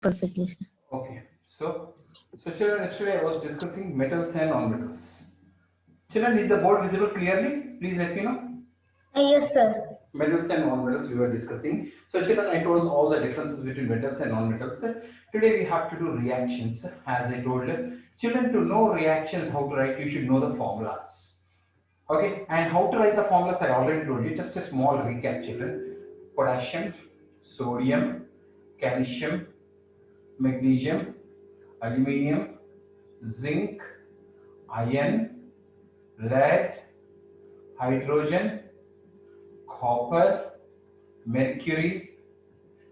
perfectly, sir. Okay. So children, yesterday I was discussing metals and non-metals. Children, is the board visible clearly? Please let me know. Yes, sir. Metals and non-metals we were discussing. So children, I told all the differences between metals and non-metals. Today we have to do reactions. As I told children, to know reactions, how to write, you should know the formulas. Okay, and how to write the formulas I already told you. Just a small recap, children. Potassium, sodium, calcium, magnesium, aluminium, zinc, iron, lead, hydrogen, copper, mercury,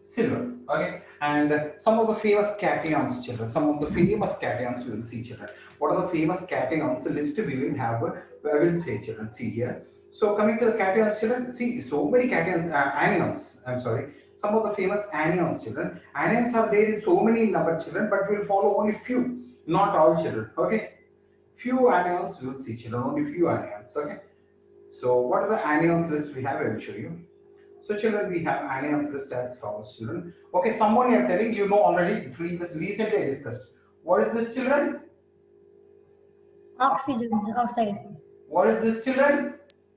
silver. Okay, and some of the famous cations, children. Some of the famous cations we will see, children. What are the famous cations? List we will have. I will say, children. See here. So coming to the cations, children. See so many cations, anions. I'm sorry. Some of the famous anions, children. Anions are there in so many number, children, but we'll follow only few, not all, children. Okay. Few anions we will see, children. Only few anions. Okay. So what are the anions list we have? I will show you. So children, we have anions list as follows, children. Okay, someone you are telling, you know already, recently I discussed. What is this, children? Oxygen oxide. What is this, children?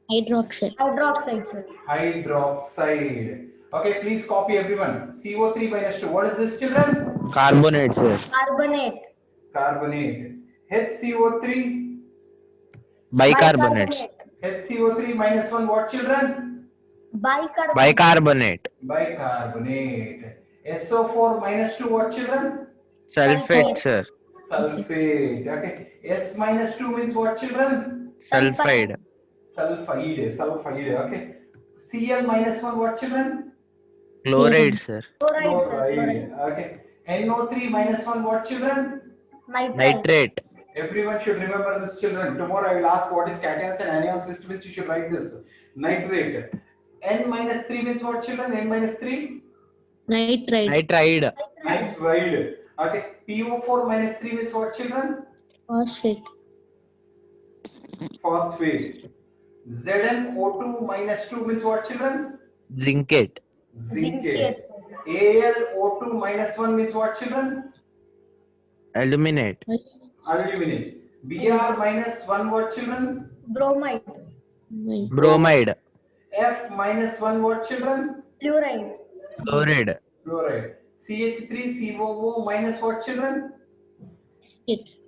Hydroxide. Hydroxide, sir. Hydroxide. Okay, please copy everyone. CO3 minus 2. What is this, children? Carbonate, sir. Carbonate. Carbonate. HCO3. Bicarbonate. HCO3 minus 1. What, children? Bicarbonate. Bicarbonate. Bicarbonate. SO4 minus 2. What, children? Sulfate, sir. Sulfate. Okay. S minus 2 means what, children? Sulfide. Sulfide. Okay. Cl minus 1, what, children? Chloride, sir. Chloride, sir. Chloride. Chloride. Okay. NO3 minus 1, what, children? Nitrate. Nitrate. Everyone should remember this, children. Tomorrow I will ask what is cations and anions list means, you should write this. Nitrate. N minus 3 means what, children? N minus 3? Nitride. Nitride. Nitride. Okay. PO4 minus 3 means what, children? Phosphate. Phosphate. ZnO2 minus 2 means what, children? Zincate. Zincate, sir. AlO2 minus 1 means what, children? Aluminate. Aluminate. Br minus 1, what, children? Bromide. Bromide. F minus 1, what, children? Fluoride. Chloride. Fluoride. CH3COO minus what, children?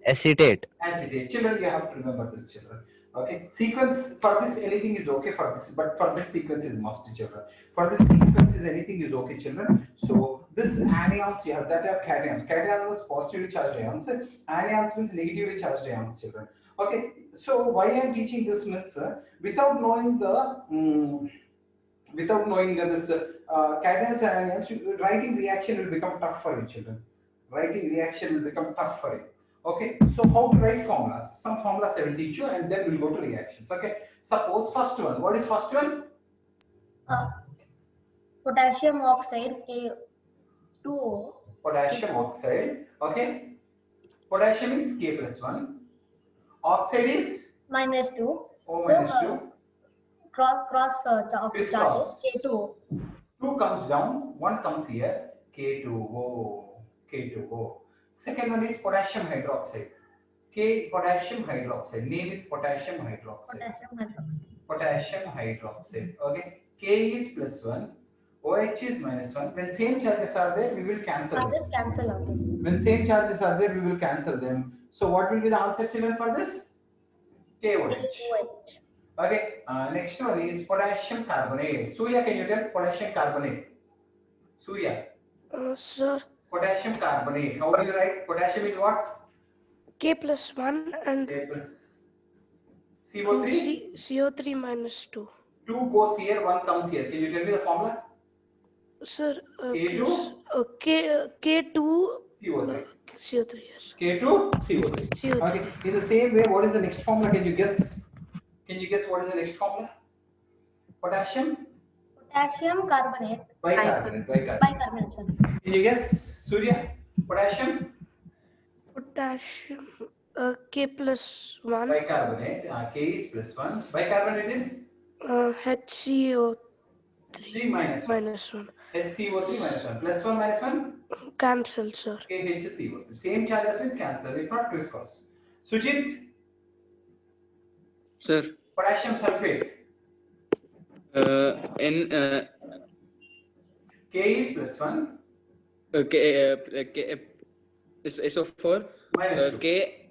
Acetate. Acetate. Children, you have to remember this, children. Okay. Sequence for this, anything is okay for this, but for this sequence is must, children. For this sequence is anything is okay, children. So this anions you have, that are cations. Cations is positively charged ions. Anions means negatively charged ions, children. Okay. So why I am teaching this means without knowing the this cations and anions, writing reaction will become tough for you, children. Writing reaction will become tough for you. Okay, so how to write formulas? Some formulas I will teach you, and then we'll go to reactions. Okay, suppose first one. What is first one? Potassium oxide, K2O. Potassium oxide. Okay, potassium is K plus 1. Oxide is Minus 2. O So, minus 2. cross of Criss charges, cross. K2O. 2 comes down, 1 comes here. K2O. K2O. Second one is potassium hydroxide. K potassium hydroxide. Name is potassium hydroxide. Potassium hydroxide. Potassium hydroxide. Okay. K is plus 1. OH is minus 1. When same charges are there, we will cancel I'll them. just cancel out this. When same charges are there, we will cancel them. So what will be the answer, children, for this? KOH. KOH. Okay. Next one is potassium carbonate. Surya, can you tell potassium carbonate? Surya. Sir, Potassium carbonate. How do you write? Potassium is what? K plus 1 and K plus CO3. CO3 minus 2. 2 goes here, 1 comes here. Can you tell me the formula? Sir, K2? K2 CO3. CO3, yes. K2 CO3. CO3. Okay. In the same way, what is the next formula? Can you guess? Can you guess what is the next formula? Potassium? Potassium carbonate. Bicarbonate. Bicarbonate, sir. Can you guess, Surya? Potassium? Potassium, K plus 1. Bicarbonate. K is plus 1. Bicarbonate is? HCO3 3 minus 1. minus 1. HCO3 minus 1. Plus 1 minus 1? Cancel, sir. KHCO. Same charges means cancel, if not crisscross. Sujit, Sir, potassium sulfate. N K is plus 1 K is SO4 minus 2. K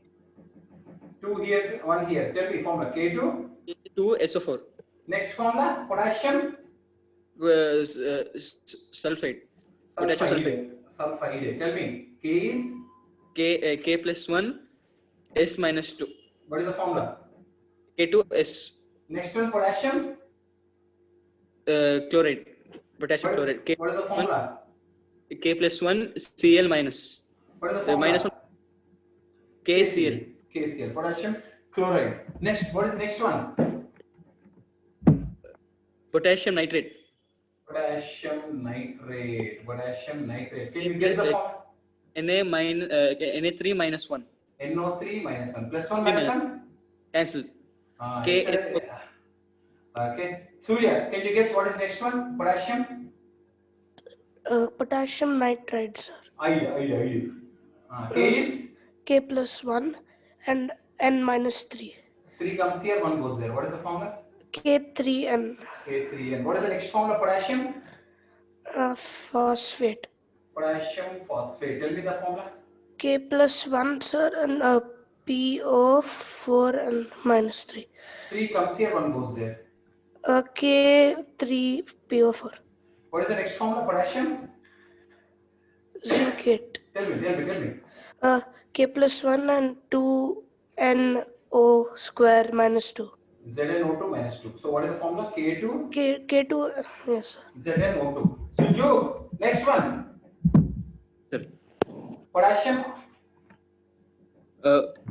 2 here, 1 here. Tell me formula K2. 2 SO4 Next formula potassium sulfate. Potassium sulfate. Sulfide. Tell me K is K plus 1 S minus 2. what is the formula? K2 S Next one potassium. chloride. Potassium What is, chloride. what is the formula? K plus 1 Cl minus. What is the formula? Minus 1 KCl. KCl. Potassium chloride. Next, what is next one? Potassium nitrate. Potassium nitrate. Potassium nitrate. Can you guess the formula? Na3 minus 1. NO3 minus 1. Plus 1 Three minus minus- 1? Cancel. K. Okay. Surya, can you guess what is next one? Potassium? Potassium nitride, sir. I. K is? K plus 1 and N minus 3. 3 comes here, 1 goes there. What is the formula? K3N. K3. And what is the next formula? Potassium? Phosphate. Potassium phosphate. Tell me the formula. K plus 1, sir, and PO4 and minus 3. 3 comes here, 1 goes there. K3 PO4. What is the next formula? Potassium? Zincate. Tell me. K plus 1 and 2NO square minus 2. ZnO2 minus 2. So what is the formula? K2? K2, yes, sir. ZnO2. Suju, next one. Sir. Potassium?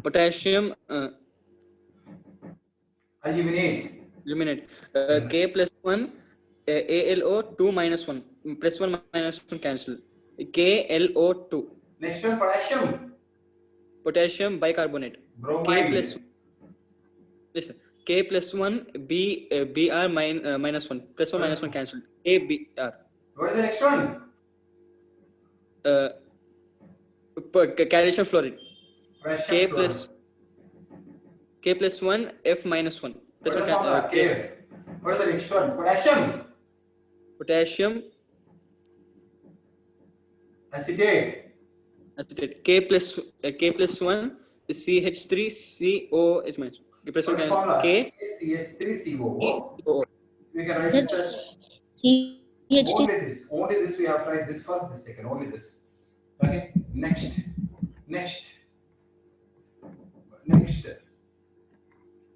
Potassium Aluminate. K plus 1 ALO 2 minus 1 plus 1 minus 1 cancel. KLO2. Next one, potassium. Potassium bicarbonate. Bromide. K plus yes, sir. K plus 1 BR minus 1 plus 1 minus 1 cancel. ABR. What is the next one? Calcium fluoride. Potassium K chloride. plus 1 F minus 1 What plus is the 1 formula? K. What is the next one? Potassium. potassium Acetate. acetate. K plus 1 is CH3COH minus. K plus What 1 is the formula? K CH3COO. We can write Sir, this as CHT. only this we have tried this first, this second, only this. Okay, next.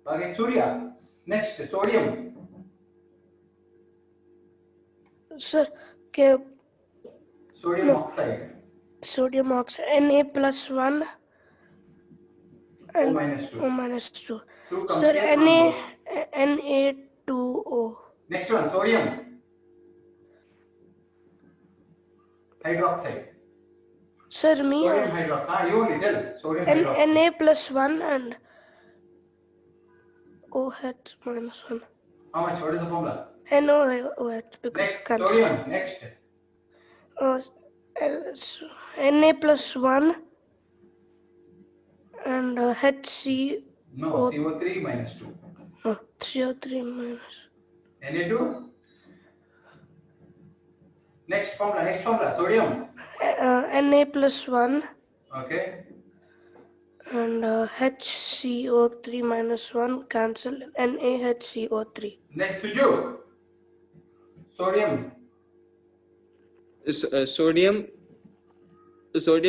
Okay, Surya, next, sodium. Sir, K Sodium oxide, sodium oxide Na plus 1 O and minus 2. O minus 2. 2 comes Sir, here, 1 goes. Na2O. Next one, sodium. Hydroxide. Sir, me Sodium hydroxide. You only tell. Sodium hydroxide. Na plus 1 and OH minus 1. How much? What is the formula? NOOH because Next, cancel. sodium. Next. Na plus 1 and HC No, O- CO3 minus 2. 303 minus. Na2. Next formula. Sodium. Na plus 1 Okay. and HCO3 minus 1 cancel. NaHCO3. Next, Suju. Sodium. Sodium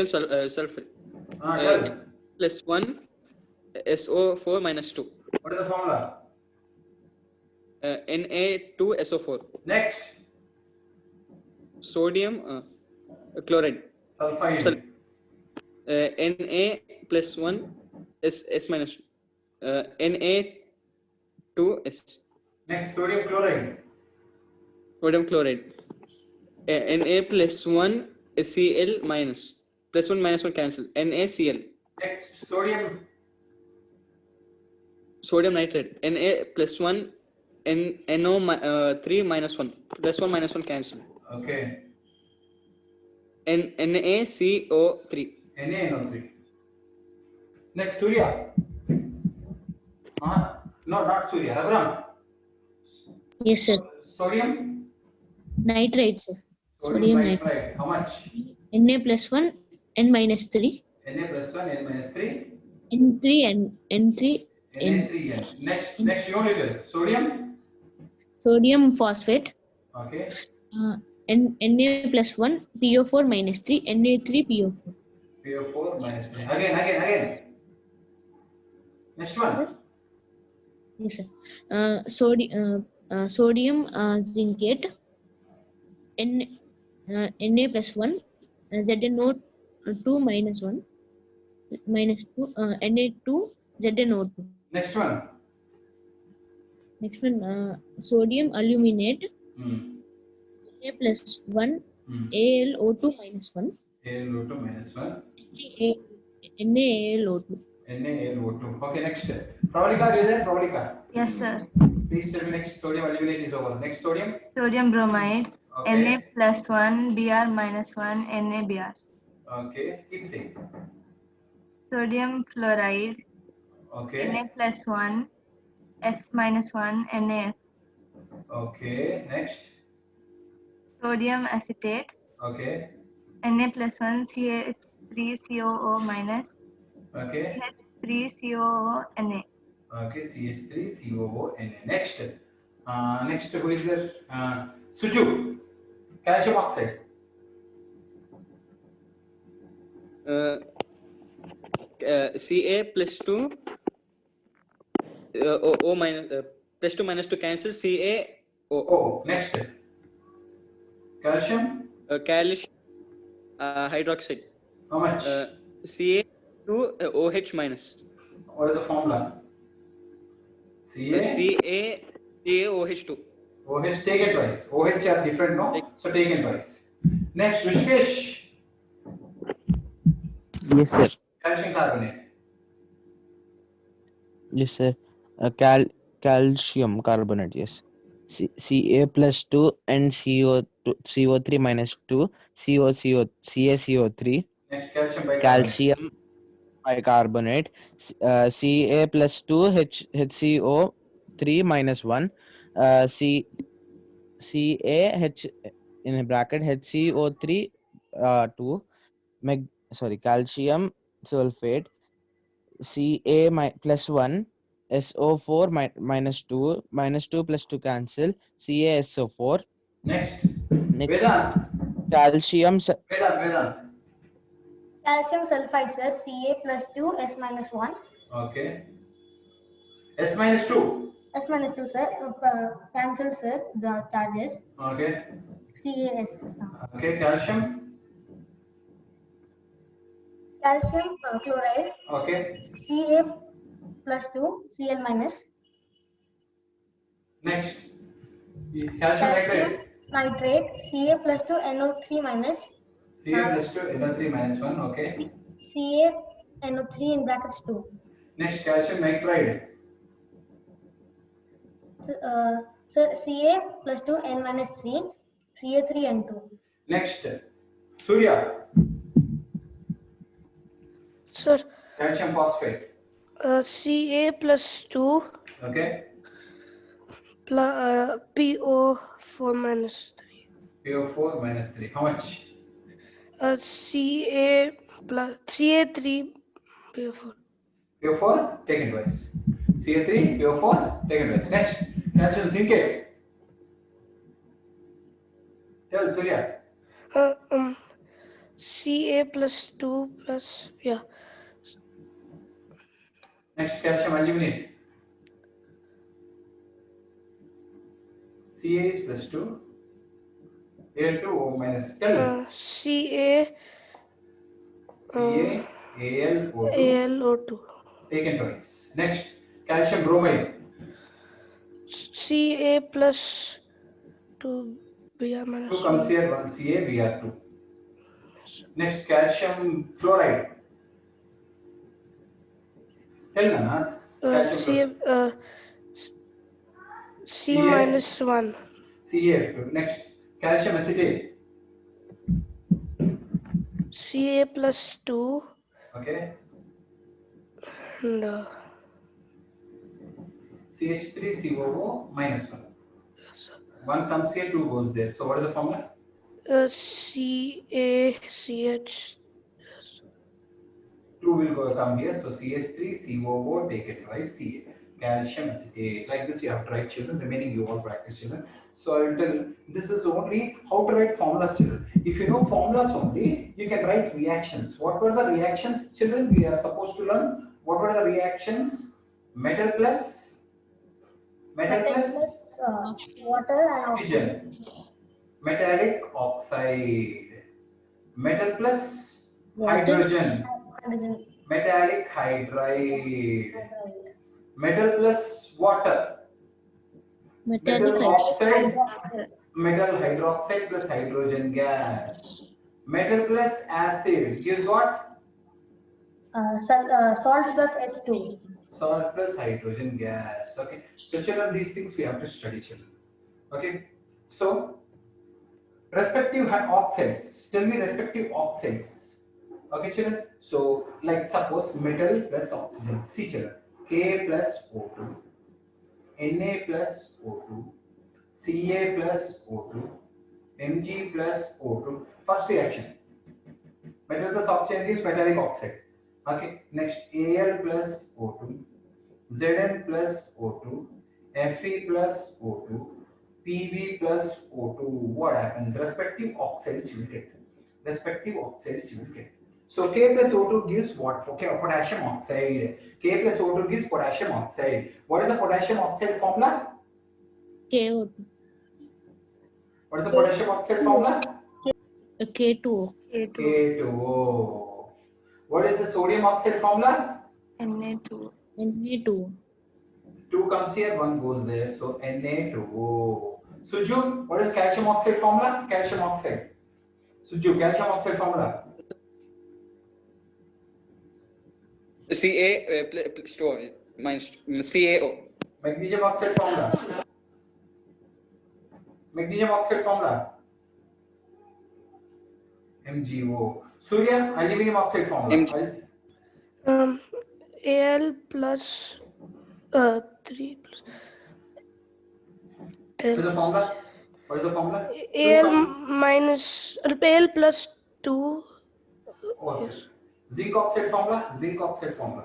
sulfate Tell. plus 1 SO4 minus 2 What is the formula? Na2SO4 Next, sodium chloride sulfide. Na plus 1 S minus Na2S Next, sodium chloride. sodium chloride Na plus 1 Cl minus plus 1 minus 1 cancel NaCl Next, sodium. sodium nitrate Na plus 1 NO 3 minus 1 plus 1 minus 1 cancel Okay. NaCO3. NaNO3. Next, Surya. No, not Surya. Raghuram. Yes, sir. Sodium. Nitrite, sir. Sodium Sodium nitrite. nitrite. How much? Na plus 1, N minus 3, Na plus 1, N minus 3, N3, N3, Na3N. Next unit. Sodium. Sodium phosphate, Okay. Na plus 1, PO4 minus 3, Na3, PO4. PO4 minus 3. Again. Next one. Yes, sir. Sodium zincate, Na plus 1, ZnO2 minus 1, minus 2, Na2, ZnO2. Next one. Next one, sodium aluminate, Hmm. Na plus 1, Hmm. AlO2 minus 1, AlO2 minus 1. NaAlO2. NaAlO2. Okay, next. Pravalika, are you there? Pravalika. Yes, sir. Please tell me next. Sodium aluminate is over. Next sodium. Sodium bromide. Okay. Na plus 1, Br minus 1, NaBr. Okay. Keep saying. Sodium fluoride. Okay. Na plus 1, F minus 1, NaF. Okay. Next. Sodium acetate. Okay. Na plus 1, CH3COO minus Okay. CH3COO Na. Okay. CH3COO Na. Next. Next, who is there? Suju. Calcium oxide. Ca plus 2 O minus plus 2 minus 2 cancel CaO. Oh, next. Calcium. Calcium hydroxide. How much? Ca2 OH minus. What is the formula? CaOH2. OH, take it twice. OH are different, no? So take it twice. Next, Rishikesh. Yes, sir. Calcium carbonate. Yes, sir. Calcium carbonate. Yes. Ca plus 2 and CO3 minus 2 CaCO3. Next, calcium bicarbonate. Calcium bicarbonate. Ca plus 2 HCO3 minus 1. CaH in bracket HCO3 2. Calcium sulfate. Ca plus 1 SO4 minus 2 plus 2 cancel CaSO4. Next, Next, Vedant. calcium Vedant. Calcium sulfide, sir. Ca plus 2, S minus 1. Okay. S minus 2. S minus 2, sir. Cancelled, sir, the charges. Okay. CaS. Okay, calcium. Calcium chloride. Okay. Ca plus 2, Cl minus. Next, calcium nitrate. Nitrate. Ca plus 2, NO3 minus. Ca plus 2, NO3 minus 1. Okay. Ca NO3 in brackets 2. Next, calcium nitride. So Ca plus 2, N minus 3. Ca3N2. Next, Surya. Sir, Calcium phosphate. Ca plus 2 Okay. plus PO4 minus 3. PO4 minus 3. How much? Ca plus Ca3 PO4. PO4, take it twice. Ca3, PO4, take it twice. Next, calcium zincate. Tell Surya. Ca plus 2 plus, yeah. Next, calcium aluminate. Ca is plus 2. Al2O minus. Tell. Ca Ca, AlO2. AlO2. Taken twice. Next, calcium bromide. Ca plus 2 Br minus 2 comes 1. here, 1 Ca, Br2. Next, calcium fluoride. Tell Nanas. Calcium fluoride. C minus 1. CaF2. Next, calcium acetate. Ca plus 2 Okay. and CH3COO minus 1. 1 comes here, 2 goes there. So what is the formula? CaCH. 2 will come here. So CH3COO, take it twice, Ca. Calcium acetate. Like this you have to write, children. Remaining you all practice, children. So I will tell, this is only how to write formulas, children. If you know formulas only, you can write reactions. What were the reactions, children, we are supposed to learn? What were the reactions? Metal plus Metal plus water and oxygen. Metallic oxide. Metal plus hydrogen. Hydrogen. Metallic hydride. Metal plus water. Metallic oxide. Hydroxide. Metal hydroxide plus hydrogen gas. Metal plus acid gives what? Salt plus H2. Salt plus hydrogen gas. Okay. So children, these things we have to study, children. Okay. So respective oxides. Tell me respective oxides. Okay, children. So like suppose metal plus oxygen. See, children. K plus O2, Na plus O2, Ca plus O2, Mg plus O2. First reaction. Metal plus oxygen is metallic oxide. Okay. Next, Al plus O2, Zn plus O2, Fe plus O2, Pb plus O2. What happens? Respective oxides you will get. Respective oxides you will get. So K plus O2 gives what? Okay, potassium oxide. K plus O2 gives potassium oxide. What is the potassium oxide formula? KO2. What is the potassium oxide formula? K2O. K2O. What is the sodium oxide formula? Na2. 2 comes here, 1 goes there. So Na2O. Suju, what is calcium oxide formula? Calcium oxide. Suju, calcium oxide formula. Ca plus 2 minus CaO. Magnesium oxide formula. Magnesium oxide formula. MgO. Surya, aluminum oxide formula. Al plus 3 plus What is the formula? What is the formula? Al minus Al plus 2. Okay. Zinc oxide formula. Zinc oxide formula.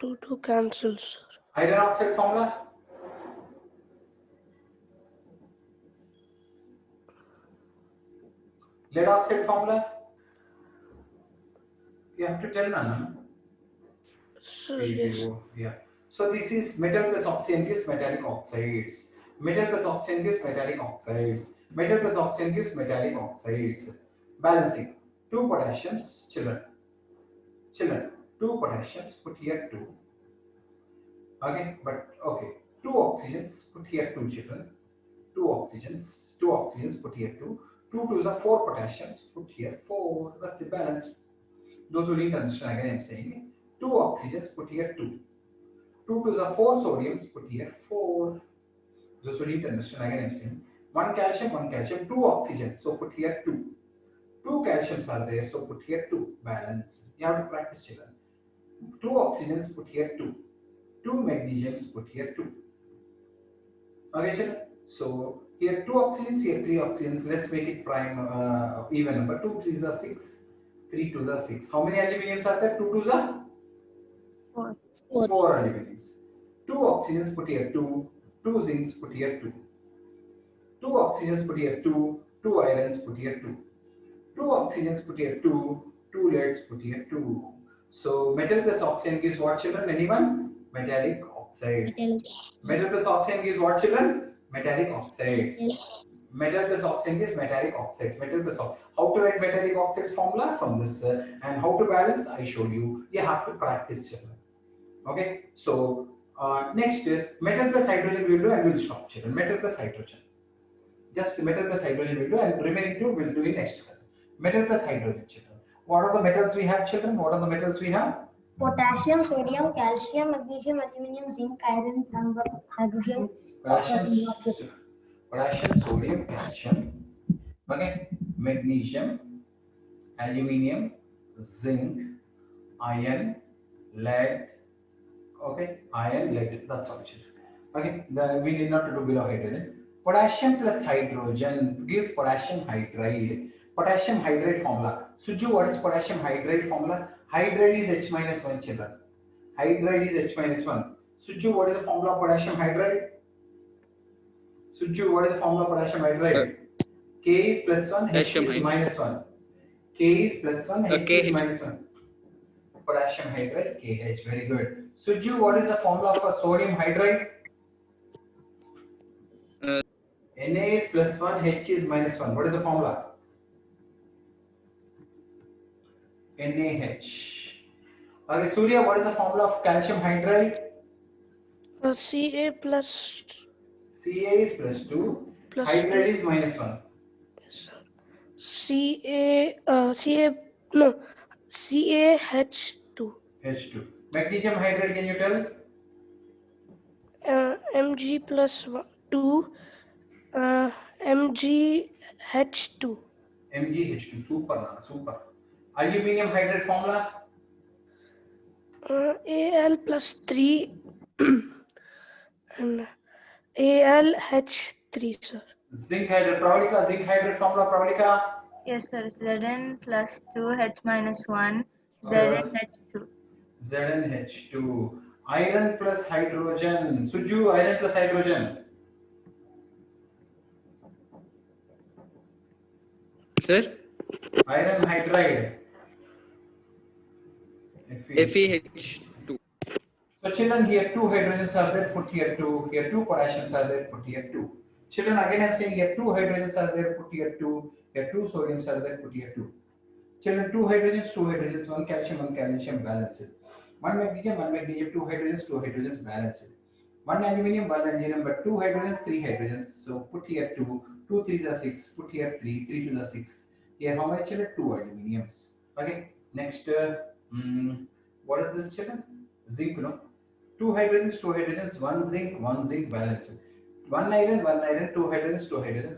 2 cancels. Iron oxide formula. Lead oxide formula. You have to tell Nana. So yes. Yeah. So this is metal plus oxygen gives metallic oxides. Metal plus oxygen gives metallic oxides. Metal plus oxygen gives metallic oxides. Balancing. 2 potassiums, children. Children, 2 potassiums, put here 2. Okay, but okay. 2 oxygens, put here 2, children. 2 oxygens, put here 2. 2 to the 4 potassiums, put here 4. That's the balance. Those who didn't understand, again I'm saying 2 oxygens, put here 2. 2 to the 4 sodiums, put here 4. Those who didn't understand, again I'm saying 1 calcium, 2 oxygens, so put here 2. 2 calciums are there, so put here 2. Balance. You have to practice, children. 2 oxygens, put here 2. 2 magnesiums, put here 2. Okay, children. So here 2 oxygens, here 3 oxygens. Let's make it prime even number. 2 3s are 6. 3 2s are 6. How many aluminiums are there? 2 2s are 4. 4 aluminiums. 2 oxygens, put here 2. 2 zincs, put here 2. 2 oxygens, put here 2. 2 irons, put here 2. 2 oxygens, put here 2. 2 leads, put here 2. So metal plus oxygen gives what, children? Anyone? Metallic oxides. Metal plus oxygen gives what, children? Metallic oxides. Metal plus oxygen gives metallic oxides. Metal plus how to write metallic oxides formula from this and how to balance I showed you. You have to practice, children. Okay. So next metal plus hydrogen will do and we'll stop, children. Metal plus hydrogen. Just metal plus hydrogen will do and remaining two will do in next class. Metal plus hydrogen, children. What are the metals we have, children? What are the metals we have? Potassium, sodium, calcium, magnesium, aluminum, zinc, iron, hydrogen, Potassium, sodium, calcium. Okay, magnesium, aluminium, zinc, iron, lead. Okay, iron, lead. That's all. Okay, we need not to do below hydrogen. Potassium plus hydrogen gives potassium hydride. Potassium hydride formula. Suju, what is potassium hydride formula? Hydride is H minus 1, children. Hydride is H minus 1. Suju, what is the formula of potassium hydride? Suju, what is the formula of potassium Uh, hydride? K is plus 1, H Potassium is hydride. minus 1. K is plus 1, H is KH. minus 1. Potassium hydride, KH. Very good. Suju, what is the formula of a sodium hydride? Na is plus 1, H is minus 1. What is the formula? NaH. Okay, Surya, what is the formula of calcium hydride? Ca plus Ca is plus 2, plus hydride is minus 1. Ca no CaH2. H2. Magnesium hydride, can you tell? Mg plus 2 MgH2. MgH2. Super, Nana, super. Aluminium hydride formula? Al plus 3 and AlH3, sir. Zinc hydride, Pravalika, zinc hydride formula, Pravalika? Yes, sir. Zn plus 2H minus 1, Okay. ZnH2. ZnH2. Iron plus hydrogen. Suju, iron plus hydrogen. Sir? Iron hydride. FeH2. So children, here two hydrogens are there, put here two potassiums are there, put here two. Children, again I'm saying here two hydrogens are there, put here two sodiums are there, put here two. Children, two hydrogens, one calcium, balance it. One magnesium, two hydrogens, balance it. One aluminium, but two hydrogens, three hydrogens. So put here two threes are six, put here three twos are six. Here how many children? Two aluminiums. Okay, next, what is this children? Zinc, no? Two hydrogens, one zinc, balance it. One iron, two hydrogens,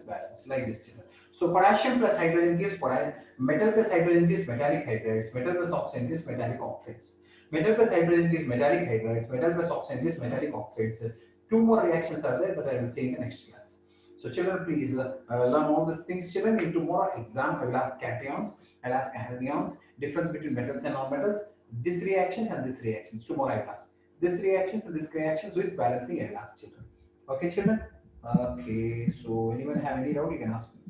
balance. Like this, children. So potassium plus hydrogen gives potassium, metal plus hydrogen gives metallic hydrides, metal plus oxygen gives metallic oxides. Metal plus hydrogen gives metallic hydrides, metal plus oxygen gives metallic oxides. Two more reactions are there that I will say in the next class. So children, please learn all these things. Children, in tomorrow exam, I will ask cations, I will ask anions, difference between metals and non-metals, these reactions and these reactions. Tomorrow I will ask these reactions and these reactions with balancing. I will ask children. Okay, children. Okay. So anyone have any doubt, you can ask me.